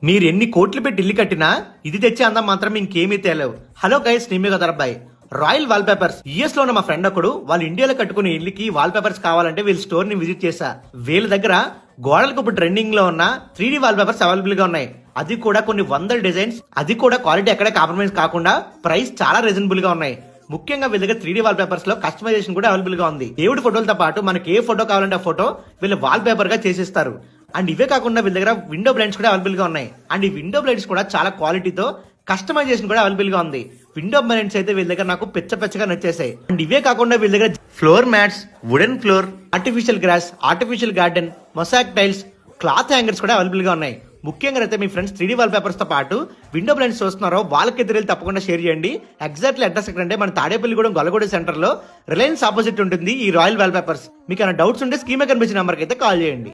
మీరు ఎన్ని కోట్లు పెట్టి ఇల్లు కట్టినా ఇది తెచ్చే అందం మాత్రం ఇంకేమీ తేలేవు. హలో గైస్, నేను మీ గదర్బాయ్. రాయల్ వాల్ పేపర్స్ యుఎస్ లో ఉన్న మా ఫ్రెండ్ ఒకడు వాళ్ళ ఇండియాలో కట్టుకునే ఇల్లుకి వాల్ పేపర్స్ కావాలంటే వీళ్ళ స్టోర్ ని విజిట్ చేశా. వీళ్ళ దగ్గర గోడలకు ఇప్పుడు ట్రెండింగ్ లో ఉన్న 3D వాల్ పేపర్స్ అవైలబుల్ గా ఉన్నాయి. అది కూడా కొన్ని వందల డిజైన్స్, అది కూడా క్వాలిటీ ఎక్కడ కాంప్రమైజ్ కాకుండా ప్రైస్ చాలా రీజనబుల్ గా ఉన్నాయి. ముఖ్యంగా వీళ్ళ దగ్గర 3D వాల్ పేపర్స్ లో కస్టమైజేషన్ కూడా అవైలబుల్ గా ఉంది. దేవుడి ఫోటోలతో పాటు మనకి ఏ ఫోటో కావాలంటే ఆ ఫోటో వీళ్ళు వాల్ పేపర్ గా చేసిస్తారు. అండ్ ఇవే కాకుండా వీళ్ళ దగ్గర విండో బ్లైండ్స్ కూడా అవైలబుల్ గా ఉన్నాయి. అండ్ ఈ విండో బ్లైండ్స్ కూడా చాలా క్వాలిటీతో కస్టమైజేషన్ కూడా అవైలబుల్ గా ఉంది. విండో బ్లైండ్స్ అయితే వీళ్ళ దగ్గర నాకు పెచ్చగా నచ్చేసాయి. అండ్ ఇవే కాకుండా వీళ్ళ దగ్గర floor mats, wooden floor, artificial gross, artificial garden, mosaic tiles, cloth hangers కూడా అవైలబుల్ గా ఉన్నాయి. ముఖ్యంగా అయితే మీ ఫ్రెండ్స్ 3D వాల్ పేపర్స్ తో పాటు విండో బ్లైండ్స్ చూస్తున్నారో వాళ్ళకి ఎదురు తప్పకుండా షేర్ చేయండి. ఎగ్జాక్ట్లీ అడ్రస్ ఎక్కడంటే మన తాడేపల్లిగూడెం గొల్లగూడ సెంటర్ లో రిలయన్స్ ఆపోజిట్ ఉంటుంది ఈ రాయల్ వాల్ పేపర్స్. మీకు ఏమైనా డౌట్స్ ఉంటే స్క్రీన్ మీద కనిపించిన నెంబర్కి అయితే కాల్ చేయండి.